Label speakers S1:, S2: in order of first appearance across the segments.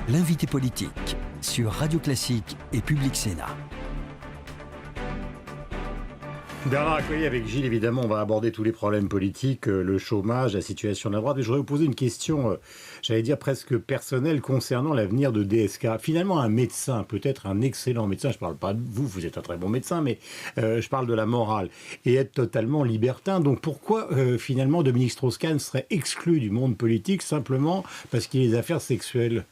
S1: L'invité politique sur Radio Classique et Public Sénat.
S2: Bernard Accoyer avec Gilles, évidemment, on va aborder tous les problèmes politiques, le chômage, la situation de la droite. Mais je voudrais vous poser une question, j'allais dire presque personnelle, concernant l'avenir de DSK. Finalement, un médecin, peut-être un excellent médecin, je ne parle pas de vous, vous êtes un très bon médecin, mais je parle de la morale, et être totalement libertin. Donc pourquoi, finalement, Dominique Strauss-Kahn serait exclu du monde politique simplement parce qu'il y a des affaires sexuelles ?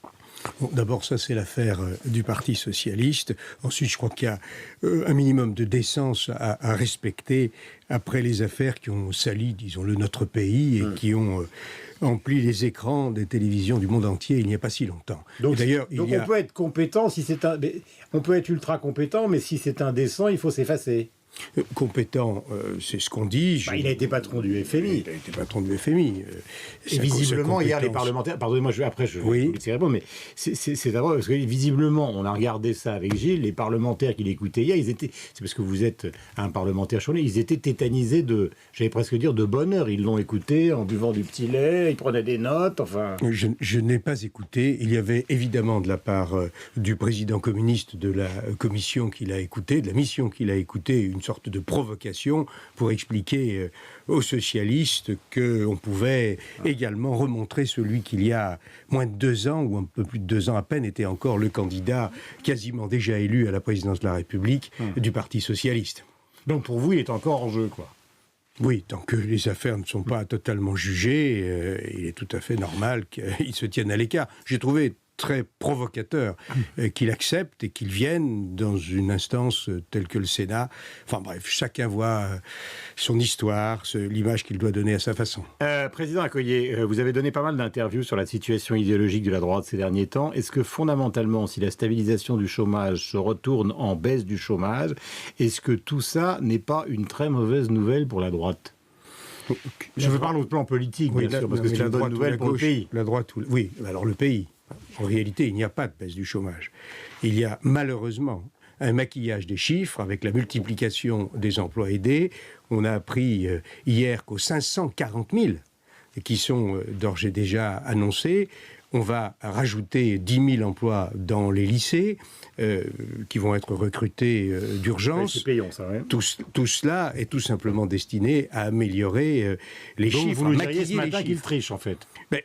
S3: Bon, d'abord, ça, c'est l'affaire du Parti socialiste. Ensuite, je crois qu'il y a un minimum de décence à respecter après les affaires qui ont sali, disons-le, notre pays et qui ont empli les écrans des télévisions du monde entier il n'y a pas si longtemps.
S2: Donc, on peut être compétent si c'est on peut être ultra compétent, mais si c'est indécent, il faut s'effacer.
S3: Compétent, c'est ce qu'on dit.
S2: Il a été patron du FMI.
S3: Il a été patron du FMI.
S2: Et visiblement, hier, les parlementaires... Pardonnez-moi, après, je vais vous laisser répondre, mais c'est d'abord parce que visiblement, on a regardé ça avec Gilles, les parlementaires qui l'écoutaient hier, c'est parce que vous êtes un parlementaire chaudé, ils étaient tétanisés j'allais presque dire, de bonheur. Ils l'ont écouté en buvant du petit lait, ils prenaient des notes, enfin...
S3: Je n'ai pas écouté. Il y avait évidemment de la part du président communiste de la commission qu'il a écouté, de la mission qu'il a écoutée, une sorte de provocation pour expliquer aux socialistes qu'on pouvait également remontrer celui qu'il y a moins de 2 ans, ou un peu plus de 2 ans à peine, était encore le candidat quasiment déjà élu à la présidence de la République du Parti socialiste.
S2: Donc pour vous, il est encore en jeu, quoi.
S3: Oui, tant que les affaires ne sont pas totalement jugées, il est tout à fait normal qu'ils se tiennent à l'écart. J'ai trouvé très provocateur qu'il accepte et qu'il vienne dans une instance telle que le Sénat. Enfin bref, chacun voit son histoire, l'image qu'il doit donner à sa façon.
S2: Président Accoyer, vous avez donné pas mal d'interviews sur la situation idéologique de la droite ces derniers temps. Est-ce que fondamentalement, si la stabilisation du chômage se retourne en baisse du chômage, est-ce que tout ça n'est pas une très mauvaise nouvelle pour la droite ? Je veux parler au plan politique, bien sûr, parce que c'est une bonne nouvelle pour le pays.
S3: La droite, oui, alors le pays. En réalité, il n'y a pas de baisse du chômage. Il y a malheureusement un maquillage des chiffres avec la multiplication des emplois aidés. On a appris hier qu'aux 540 000 qui sont d'ores et déjà annoncés, on va rajouter 10 000 emplois dans les lycées qui vont être recrutés d'urgence.
S2: Oui, c'est payant, ça, ouais.
S3: Tout cela est tout simplement destiné à améliorer les chiffres.
S2: Vous nous diriez ce matin qu'ils trichent, en fait.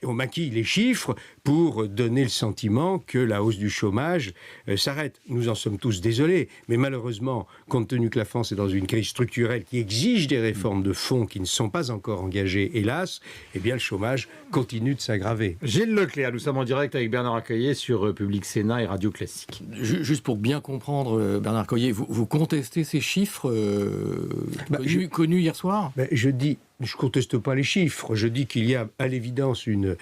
S3: On maquille les chiffres pour donner le sentiment que la hausse du chômage s'arrête. Nous en sommes tous désolés, mais malheureusement, compte tenu que la France est dans une crise structurelle qui exige des réformes de fond qui ne sont pas encore engagées, hélas, eh bien le chômage continue de s'aggraver.
S2: Gilles Leclerc, nous sommes en direct avec Bernard Accoyer sur Public Sénat et Radio Classique.
S4: Juste pour bien comprendre, Bernard Accoyer, vous contestez ces chiffres connus hier soir ?
S3: Je conteste pas les chiffres, je dis qu'il y a à l'évidence une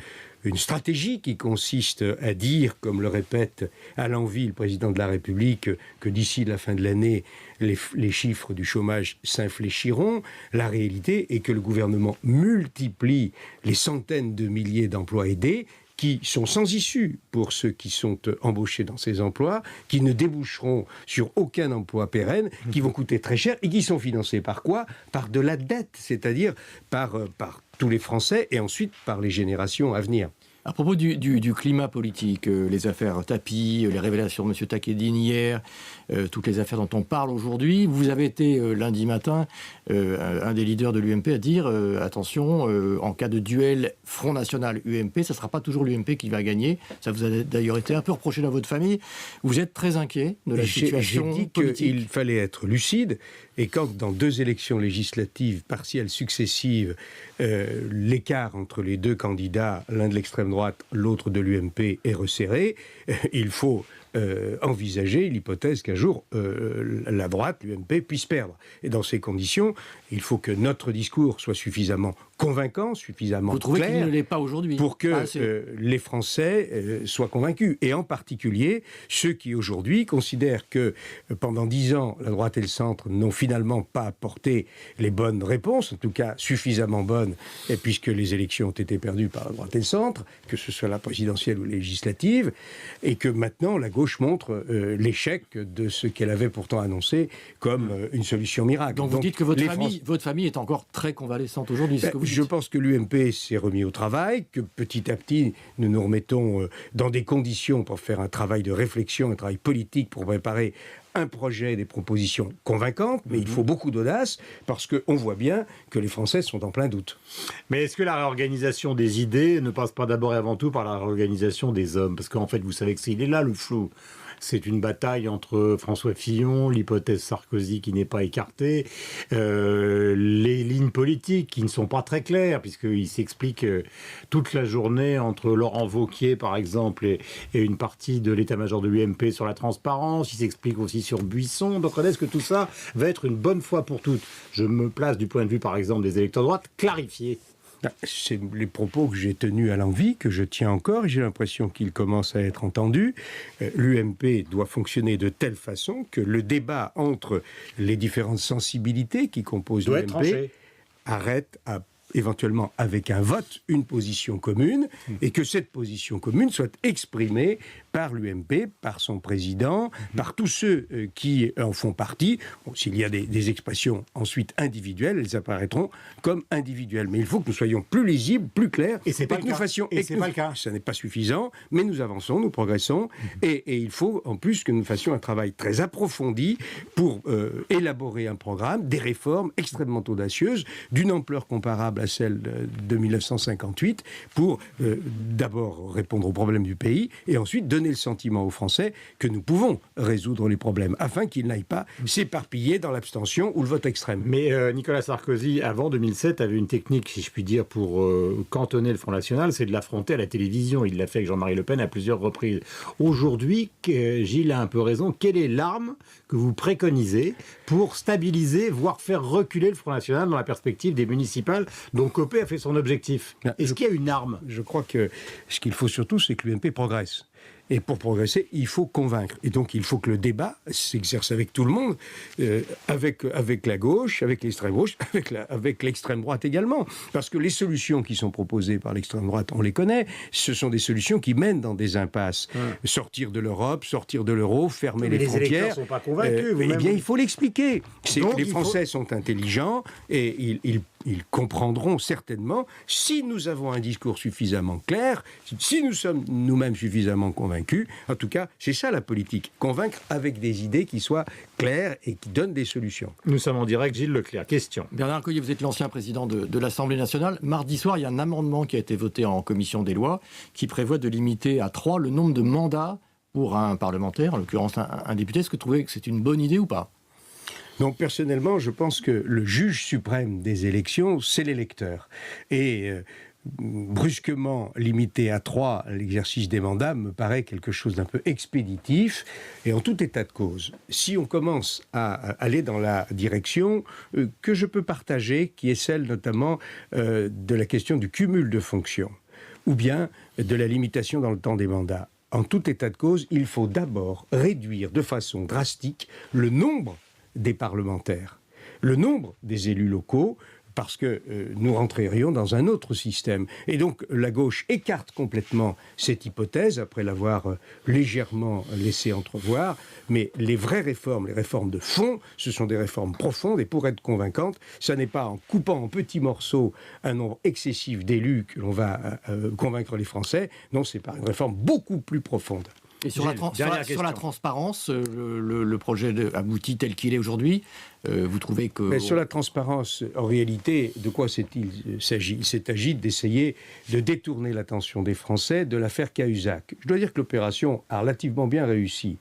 S3: stratégie qui consiste à dire, comme le répète à l'envi le président de la République, que d'ici la fin de l'année, les chiffres du chômage s'infléchiront. La réalité est que le gouvernement multiplie les centaines de milliers d'emplois aidés qui sont sans issue pour ceux qui sont embauchés dans ces emplois, qui ne déboucheront sur aucun emploi pérenne, qui vont coûter très cher et qui sont financés par quoi ? Par de la dette, c'est-à-dire par tous les Français et ensuite par les générations à venir.
S4: À propos du climat politique, les affaires Tapie, les révélations de M. Takedine hier, toutes les affaires dont on parle aujourd'hui, vous avez été lundi matin un des leaders de l'UMP à dire attention, en cas de duel Front National UMP, ça ne sera pas toujours l'UMP qui va gagner. Ça vous a d'ailleurs été un peu reproché dans votre famille. Vous êtes très inquiet de la situation
S3: politique. J'ai dit qu'il fallait être lucide et quand dans 2 élections législatives partielles successives, l'écart entre les 2 candidats, l'un de l'extrême droite, l'autre de l'UMP, est resserré, il faut envisager l'hypothèse qu'un jour la droite, l'UMP, puisse perdre. Et dans ces conditions, il faut que notre discours soit suffisamment convaincant, suffisamment
S4: Vous trouvez
S3: clair,
S4: qu'il ne l'est pas aujourd'hui
S3: pour que les Français soient convaincus. Et en particulier, ceux qui aujourd'hui considèrent que pendant 10 ans, la droite et le centre n'ont finalement pas apporté les bonnes réponses, en tout cas suffisamment bonnes, et puisque les élections ont été perdues par la droite et le centre, que ce soit la présidentielle ou législative, et que maintenant la gauche montre l'échec de ce qu'elle avait pourtant annoncé comme une solution miracle.
S4: Donc vous dites que votre famille est encore très convalescente aujourd'hui, c'est ce que vous dites.
S3: Je pense que l'UMP s'est remis au travail, que petit à petit, nous nous remettons dans des conditions pour faire un travail de réflexion, un travail politique pour préparer un projet, des propositions convaincantes, mais il faut beaucoup d'audace, parce qu'on voit bien que les Français sont en plein doute.
S2: Mais est-ce que la réorganisation des idées ne passe pas d'abord et avant tout par la réorganisation des hommes? Parce qu'en fait, vous savez que il est là le flou. C'est une bataille entre François Fillon, l'hypothèse Sarkozy qui n'est pas écartée, les lignes politiques qui ne sont pas très claires, puisqu'il s'explique toute la journée entre Laurent Wauquiez, par exemple, et une partie de l'état-major de l'UMP sur la transparence. Il s'explique aussi sur Buisson. Donc, est-ce que tout ça va être une bonne fois pour toutes? Je me place du point de vue, par exemple, des électeurs de droite, clarifiés.
S3: C'est les propos que j'ai tenus à l'envi, que je tiens encore, et j'ai l'impression qu'ils commencent à être entendus. L'UMP doit fonctionner de telle façon que le débat entre les différentes sensibilités qui composent l'UMP arrête éventuellement avec un vote, une position commune, et que cette position commune soit exprimée par l'UMP, par son président, par tous ceux qui en font partie. Bon, s'il y a des expressions ensuite individuelles, elles apparaîtront comme individuelles. Mais il faut que nous soyons plus lisibles, plus clairs.
S2: Et c'est pas le cas.
S3: C'est pas le cas. Ça n'est pas suffisant, mais nous avançons, nous progressons. Et il faut en plus que nous fassions un travail très approfondi pour élaborer un programme, des réformes extrêmement audacieuses, d'une ampleur comparable à celle de 1958, pour d'abord répondre aux problèmes du pays, et ensuite donner le sentiment aux Français que nous pouvons résoudre les problèmes, afin qu'ils n'aillent pas s'éparpiller dans l'abstention ou le vote extrême.
S2: Mais Nicolas Sarkozy, avant 2007, avait une technique, si je puis dire, pour cantonner le Front National, c'est de l'affronter à la télévision. Il l'a fait avec Jean-Marie Le Pen à plusieurs reprises. Aujourd'hui, Gilles a un peu raison, quelle est l'arme que vous préconisez pour stabiliser, voire faire reculer le Front National dans la perspective des municipales dont Copé a fait son objectif? Est-ce qu'il y a une arme?
S3: Je crois que ce qu'il faut surtout, c'est que l'UMP progresse. Et pour progresser, il faut convaincre. Et donc, il faut que le débat s'exerce avec tout le monde, avec la gauche, avec l'extrême gauche, avec l'extrême droite également. Parce que les solutions qui sont proposées par l'extrême droite, on les connaît, ce sont des solutions qui mènent dans des impasses. Sortir de l'Europe, sortir de l'euro, fermer les frontières.
S2: Les électeurs ne sont pas convaincus.
S3: Eh bien, il faut l'expliquer. Les Français sont intelligents et ils comprendront certainement, si nous avons un discours suffisamment clair, si nous sommes nous-mêmes suffisamment convaincus. En tout cas, c'est ça la politique. Convaincre avec des idées qui soient claires et qui donnent des solutions.
S2: Nous sommes en direct, Gilles Leclerc. Question.
S4: Bernard Accoyer, vous êtes l'ancien président de l'Assemblée nationale. Mardi soir, il y a un amendement qui a été voté en commission des lois qui prévoit de limiter à 3 le nombre de mandats pour un parlementaire, en l'occurrence un député. Est-ce que vous trouvez que c'est une bonne idée ou pas?
S3: Donc personnellement, je pense que le juge suprême des élections, c'est l'électeur. Et brusquement limité à 3 l'exercice des mandats me paraît quelque chose d'un peu expéditif. Et en tout état de cause, si on commence à aller dans la direction que je peux partager, qui est celle notamment de la question du cumul de fonctions, ou bien de la limitation dans le temps des mandats, en tout état de cause, il faut d'abord réduire de façon drastique le nombre des parlementaires, le nombre des élus locaux, parce que nous rentrerions dans un autre système. Et donc la gauche écarte complètement cette hypothèse, après l'avoir légèrement laissé entrevoir, mais les vraies réformes, les réformes de fond, ce sont des réformes profondes, et pour être convaincantes, ça n'est pas en coupant en petits morceaux un nombre excessif d'élus que l'on va convaincre les Français, non, c'est par une réforme beaucoup plus profonde.
S4: Et sur la transparence, le projet aboutit tel qu'il est aujourd'hui. Vous trouvez que...
S3: Mais sur la transparence, en réalité, de quoi s'agit-il ? Il s'agit d'essayer de détourner l'attention des Français de l'affaire Cahuzac. Je dois dire que l'opération a relativement bien réussi.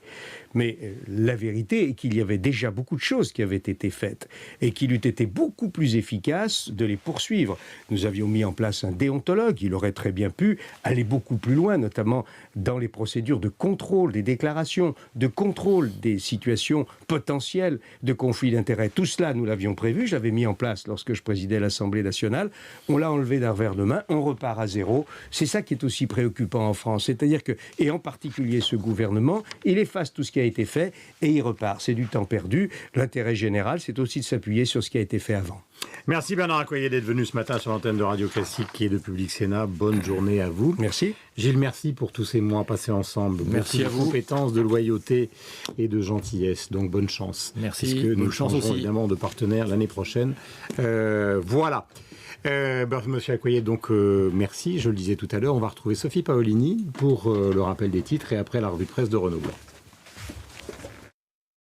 S3: Mais la vérité est qu'il y avait déjà beaucoup de choses qui avaient été faites et qu'il eût été beaucoup plus efficace de les poursuivre. Nous avions mis en place un déontologue. Il aurait très bien pu aller beaucoup plus loin, notamment dans les procédures de contrôle des déclarations, de contrôle des situations potentielles de conflit d'intérêts. Tout cela, nous l'avions prévu. Je l'avais mis en place lorsque je présidais l'Assemblée nationale. On l'a enlevé d'un revers de main. On repart à zéro. C'est ça qui est aussi préoccupant en France. C'est-à-dire que, et en particulier ce gouvernement, il efface tout ce qui a été fait et il repart. C'est du temps perdu. L'intérêt général, c'est aussi de s'appuyer sur ce qui a été fait avant.
S2: Merci Bernard Accoyer d'être venu ce matin sur l'antenne de Radio Classique et de Public Sénat. Bonne journée à vous.
S3: Merci.
S2: Gilles, merci pour tous ces mois passés ensemble.
S4: Merci à
S2: de
S4: vous.
S2: compétences, de loyauté et de gentillesse. Donc bonne chance.
S4: Merci.
S2: Puisque
S4: Bonne
S2: nous
S4: chance
S2: changerons
S4: aussi.
S2: évidemment de partenaire l'année prochaine. Voilà. Monsieur Accoyer, donc merci. Je le disais tout à l'heure, on va retrouver Sophie Paolini pour le rappel des titres et après la revue de presse de Renaud Blanc.